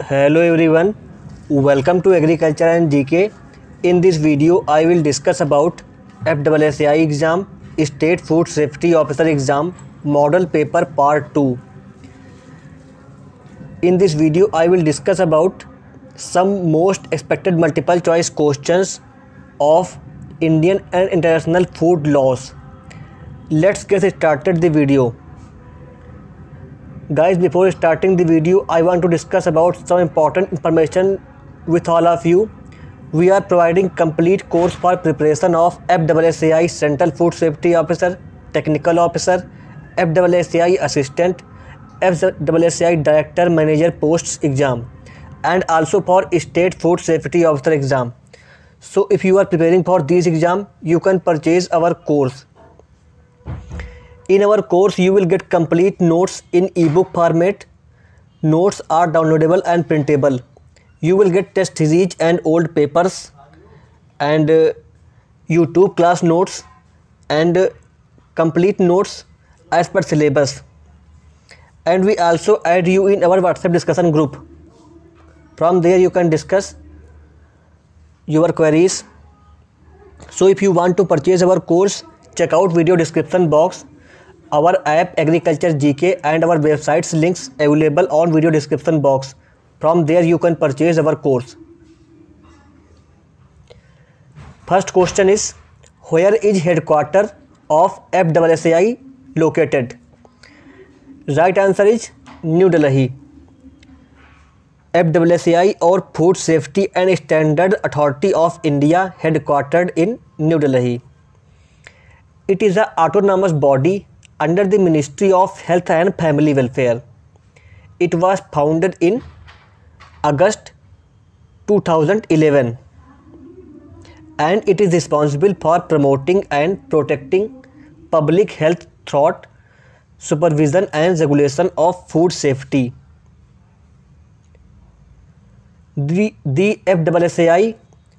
Hello everyone, welcome to Agriculture and GK. In this video, I will discuss about FSSAI exam, State Food Safety Officer exam, Model Paper Part 2. In this video, I will discuss about some most expected multiple choice questions of Indian and international food laws. Let's get started the video. Guys, before starting the video, I want to discuss about some important information with all of you. We are providing complete course for preparation of FSSAI Central Food Safety Officer, Technical Officer, FSSAI Assistant, FSSAI Director Manager Posts exam, and also for State Food Safety Officer exam. So if you are preparing for this exam, you can purchase our course. In our course, you will get complete notes in ebook format. Notes are downloadable and printable. You will get test series and old papers and YouTube class notes and complete notes as per syllabus. And we also add you in our WhatsApp discussion group. From there you can discuss your queries. So if you want to purchase our course, check out video description box. Our app Agriculture GK and our website's links available on video description box. From there you can purchase our course. First question is, where is headquarters of FSSAI located? Right answer is New Delhi. FSSAI or Food Safety and Standard Authority of India headquartered in New Delhi. It is an autonomous body under the Ministry of Health and Family Welfare. It was founded in August 2011 and it is responsible for promoting and protecting public health through supervision and regulation of food safety. The FSSAI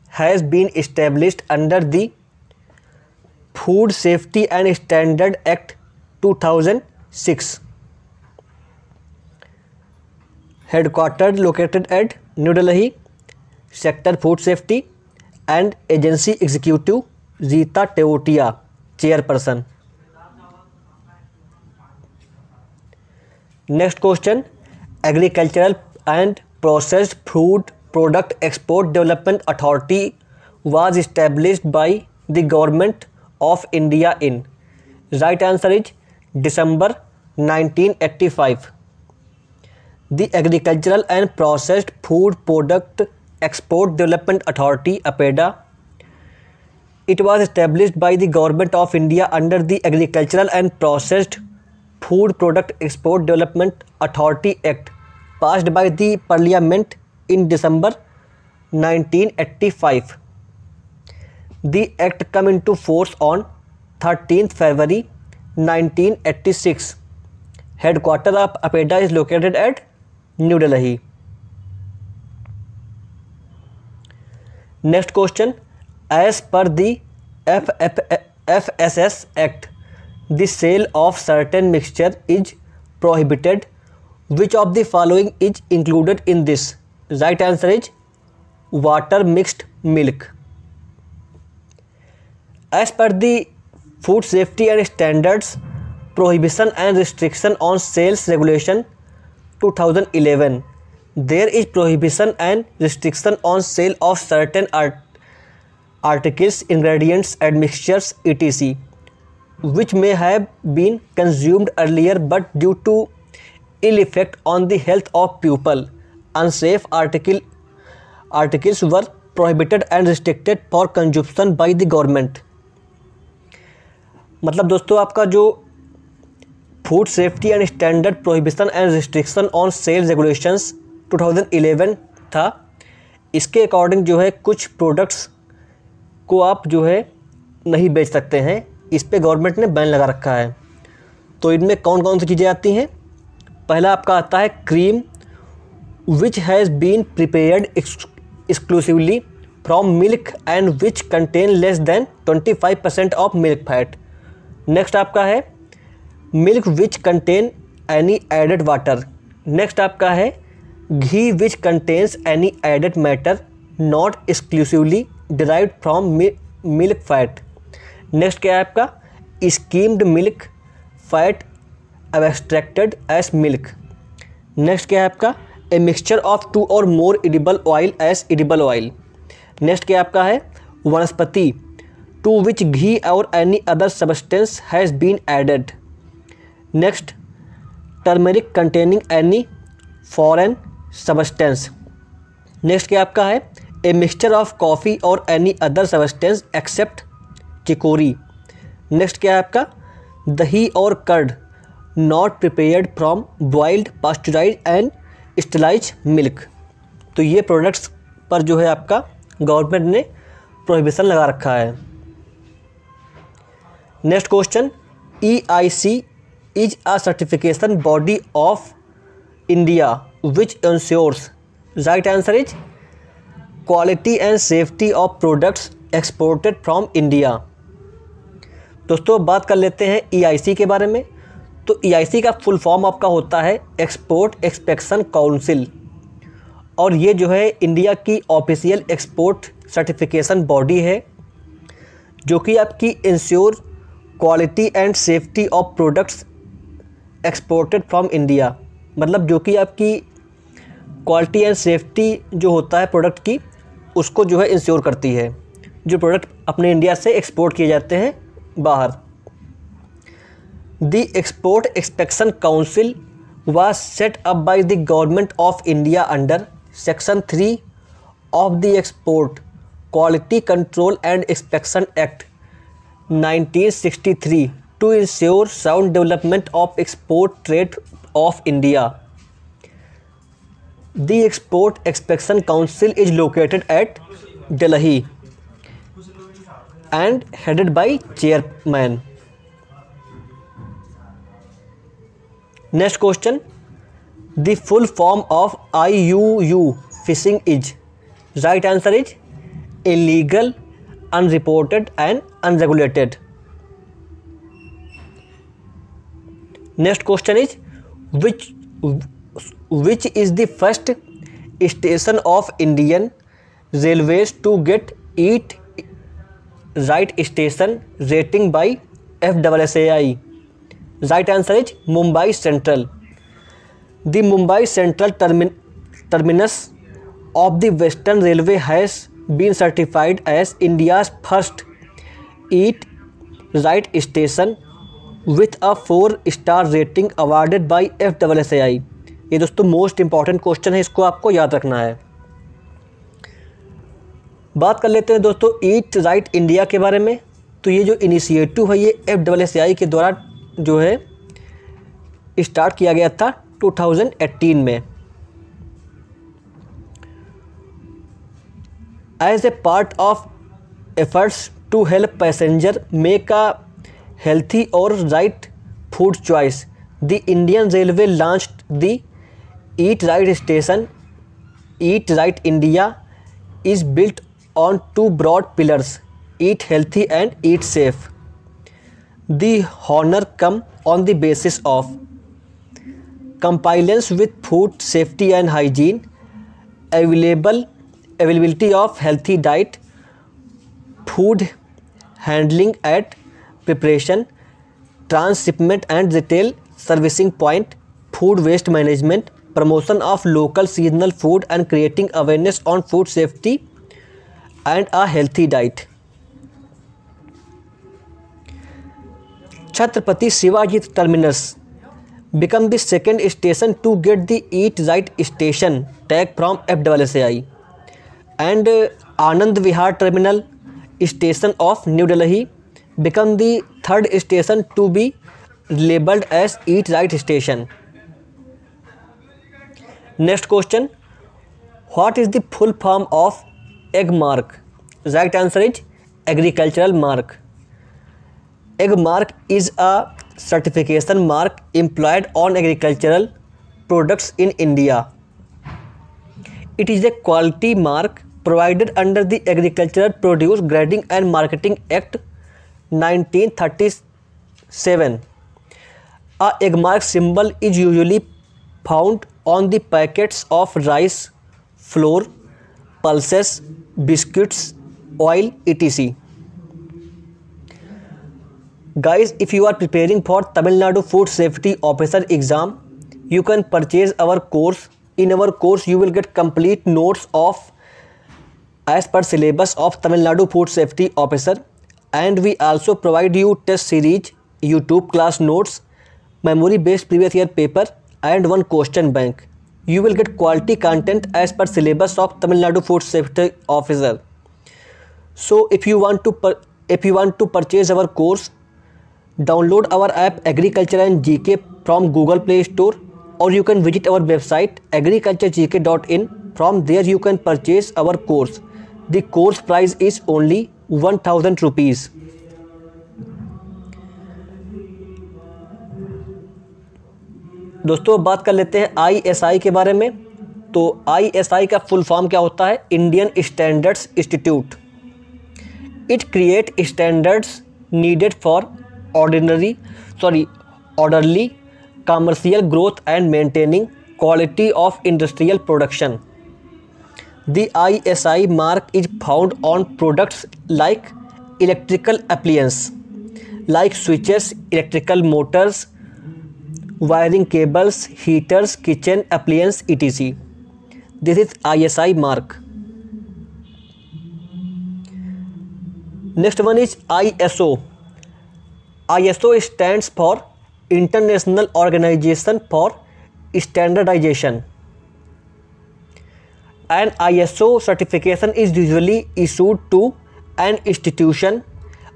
has been established under the Food Safety and Standard Act 2006. Headquartered located at New Delhi, Sector Food Safety, and Agency Executive Rita Teotia, Chairperson. Next question, Agricultural and Processed Food Product Export Development Authority was established by the Government of India in. Right answer is December 1985. The Agricultural and Processed Food Product Export Development Authority (APEDA). It was established by the Government of India under the Agricultural and Processed Food Product Export Development Authority Act passed by the Parliament in December 1985. The Act came into force on 13th February 1986. Headquarters of APEDA is located at New Delhi. Next question, as per the FSS Act, the sale of certain mixture is prohibited. Which of the following is included in this? Right answer is water mixed milk. As per the Food Safety and Standards Prohibition and Restriction on Sales Regulation 2011, there is prohibition and restriction on sale of certain articles, ingredients, admixtures, etc., which may have been consumed earlier but due to ill effect on the health of people, unsafe articles were prohibited and restricted for consumption by the government. मतलब दोस्तों आपका जो food safety and standard prohibition and restriction on sales regulations 2011 था, इसके according जो है कुछ products को आप जो है नहीं बेच सकते हैं. इस पे गवर्नमेंट ने बैन लगा रखा है. तो इनमें कौन कौन सी चीज़ें आती हैं? पहला आपका आता है cream which has been prepared exclusively from milk and which contain less than 25% of milk fat. Next आपका है milk which contain any added water. Next आपका है ghee which contains any added matter not exclusively derived from milk fat. Next क्या है आपका, skimmed milk fat extracted as milk. Next क्या है आपका, a mixture of 2 or more edible oil as edible oil. Next क्या आपका है, vanaspati to which ghee or any other substance has been added. Next, turmeric containing any foreign substance. Next क्या आपका है, a mixture of coffee or any other substance except chicory. Next क्या है आपका, dahi or curd not prepared from boiled pasteurise and sterilise milk. तो ये products पर जो है आपका गवर्नमेंट ने प्रोहिबिशन लगा रखा है। Next question, EIC is a certification body of India which ensures. Right answer is quality and safety of products exported from India. दोस्तों बात कर लेते हैं EIC के बारे में। तो EIC का फुल फॉर्म आपका होता है एक्सपोर्ट इंस्पेक्शन काउंसिल, और ये जो है इंडिया की ऑफिशियल एक्सपोर्ट सर्टिफिकेशन बॉडी है जो कि आपकी ensure quality and safety of products exported from India, मतलब जो कि आपकी क्वालिटी एंड सेफ्टी जो होता है प्रोडक्ट की उसको जो है इंश्योर करती है, जो प्रोडक्ट अपने इंडिया से एक्सपोर्ट किए जाते हैं बाहर। The export inspection council was set up by the Government of India under Section 3 of the Export Quality Control and Inspection Act 1963 to ensure sound development of export trade of India. The Export Inspection Council is located at Delhi and headed by chairman. Next question, the full form of IUU fishing is. Right answer is illegal, unreported and unregulated. Next question is which is the first station of Indian Railways to get Eat Right Station rating by FSSAI. Right answer is Mumbai Central. The Mumbai Central terminus of the Western Railway has been certified as India's first Eat Right Station with a 4-star rating awarded by FSSAI. ये दोस्तों most important question है, इसको आपको याद रखना है। बात कर लेते हैं दोस्तों ईट राइट इंडिया के बारे में। तो ये जो इनिशिएटिव है ये FSSAI के द्वारा जो है स्टार्ट किया गया था 2018 में। As a part of efforts to help passenger make a healthy or right food choice, the Indian railway launched the eat right station. Eat right India is built on 2 broad pillars, eat healthy and eat safe. The honor come on the basis of compliance with food safety and hygiene, availability of healthy diet, food handling at preparation, transshipment and retail servicing point, food waste management, promotion of local seasonal food and creating awareness on food safety and a healthy diet. Chhatrapati Shivaji Terminus become the second station to get the Eat Right Station tag from FSSAI, and Anand Vihar Terminal Station of New Delhi become the third station to be labeled as Eat Right Station. Next question, what is the full form of egg mark? Right answer is agricultural mark. Egg mark is a certification mark employed on agricultural products in India. It is a quality mark provided under the Agricultural Produce Grading and Marketing Act 1937. A egg mark symbol is usually found on the packets of rice, flour, pulses, biscuits, oil, etc. Guys, if you are preparing for Tamil Nadu Food Safety Officer exam, you can purchase our course. In our course, you will get complete notes of as per syllabus of Tamil Nadu Food Safety Officer, and we also provide you test series, YouTube class notes, memory based previous year paper, and one question bank. You will get quality content as per syllabus of Tamil Nadu Food Safety Officer. So if you want to purchase our course, download our app Agriculture and GK from Google Play Store, or you can visit our website agriculturegk.in. From there you can purchase our course. The course price is only 1000 rupees. दोस्तों बात कर लेते हैं ISI के बारे में। तो ISI का फुल फॉर्म क्या होता है? Indian standards institute. It create standards needed for orderly commercial growth and maintaining quality of industrial production. The ISI mark is found on products like electrical appliances like switches, electrical motors, wiring cables, heaters, kitchen appliances, etc. This is ISI mark. Next one is ISO. ISO stands for International Organization for Standardization. An ISO certification is usually issued to an institution,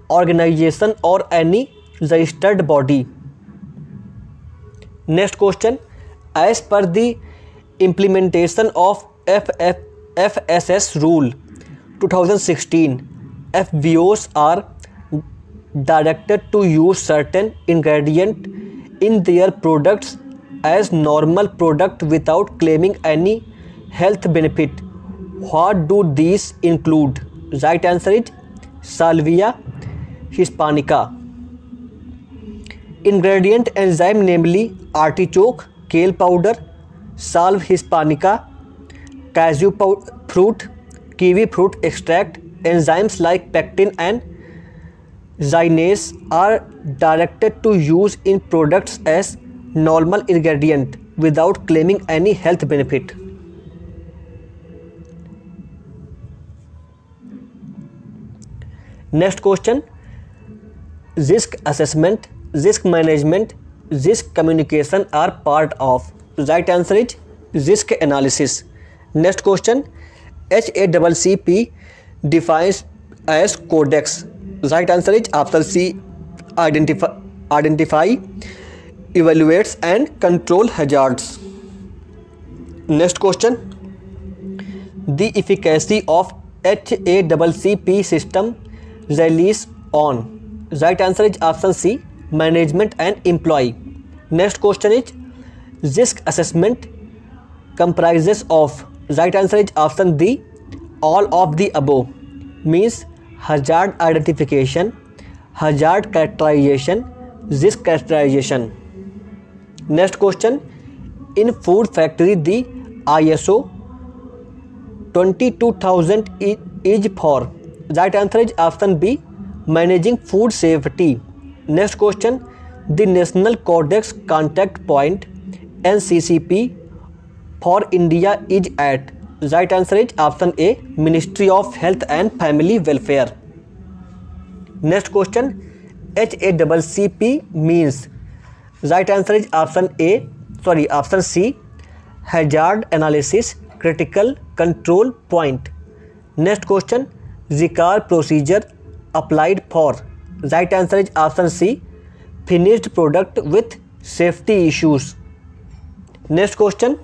organization, or any registered body. Next question. As per the implementation of FSS Rule 2016, FBOs are directed to use certain ingredient in their products as normal product without claiming any health benefit. What do these include? Right answer is Salvia hispanica. Ingredient enzyme namely artichoke, kale powder, Salvia hispanica, cashew fruit, kiwi fruit extract. Enzymes like pectin and zinase are directed to use in products as normal ingredient without claiming any health benefit. Next question. Risk assessment, risk management, risk communication are part of. Right answer is risk analysis. Next question. HACCP defines as codex. Right answer is option C. Identify, evaluates and control hazards. Next question. The efficacy of HACCP system relies on. Right answer is option C. Management and employee. Next question is risk assessment comprises of. Right answer is option D. All of the above. Means hazard identification, hazard characterization, risk characterization. Next question. In food factory, the ISO 22000 is for. Right answer is option B. Managing food safety. Next question. The National Codex Contact Point NCCP for India is at. Right answer is option A. Ministry of Health and Family Welfare. Next question. HACCP means. Right answer is option C. Hazard Analysis Critical Control Point. Next question. Recall procedure applied for. Right answer is option C. Finished product with safety issues. Next question.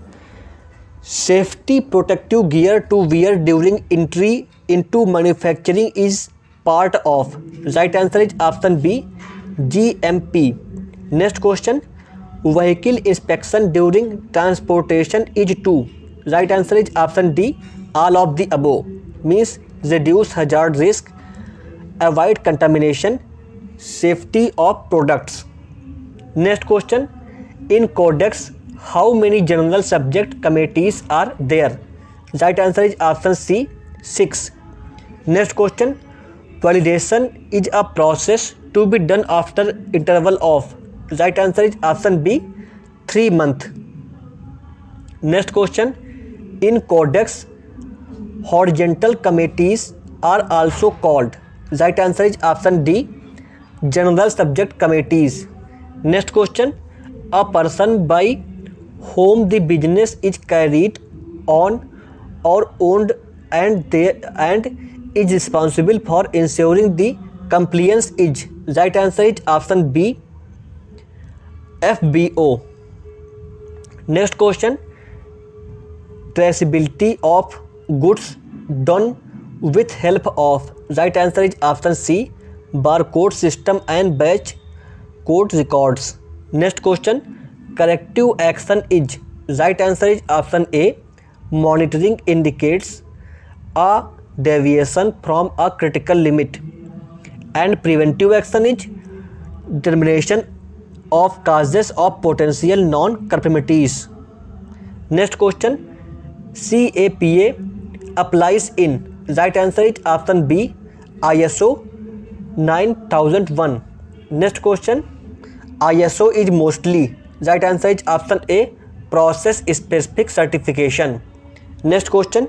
Safety protective gear to wear during entry into manufacturing is part of. Right answer is option B. GMP. Next question. Vehicle inspection during transportation is to. Right answer is option D. All of the above. Means reduce hazard risk, avoid contamination, safety of products. Next question. In Codex, How many general subject committees are there? Right answer is option C, 6. Next question. Validation is a process to be done after interval of. Right answer is option B, 3 months. Next question. In codex, horizontal committees are also called. Right answer is option D, general subject committees. Next question. A person by whom the business is carried on or owned and is responsible for ensuring the compliance is. Right answer is option B, FBO. Next question. Traceability of goods done with help of. Right answer is option C, barcode system and batch code records. Next question. Corrective action is. Right answer is option A, monitoring indicates a deviation from a critical limit. And preventive action is determination of causes of potential non-conformities. Next question. CAPA applies in. Right answer is option B, ISO 9001. Next question. ISO is mostly. Right answer is option A, process specific certification. Next question.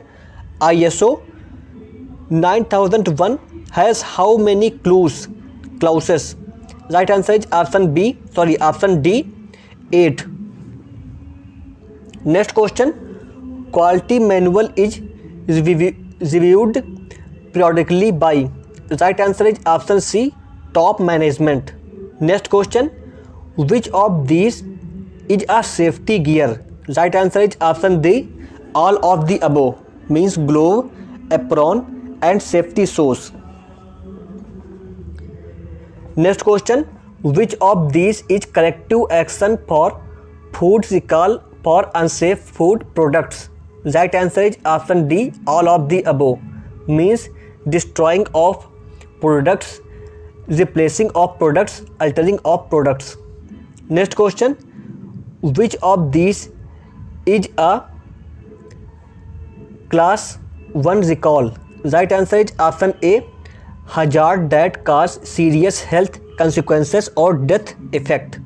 ISO 9001 has how many clauses? Right answer is option D, 8. Next question. Quality manual is reviewed periodically by. Right answer is option C, top management. Next question. Which of these is a safety gear? Right answer is option D, all of the above, means glove, apron and safety shoes. Next question. Which of these is corrective action for food recall for unsafe food products? Right answer is option D, all of the above, means destroying of products, replacing of products, altering of products. Next question. Which of these is a class 1 recall? Right answer is option A, hazard that cause serious health consequences or death effect.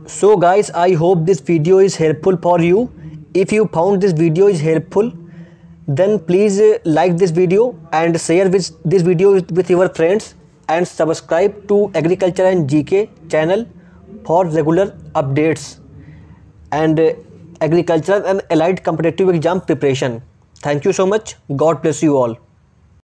So guys, I hope this video is helpful for you. If you found this video is helpful, then please like this video and share this video with your friends, and subscribe to Agriculture and GK channel for regular updates and agricultural and allied competitive exam preparation. Thank you so much. God bless you all.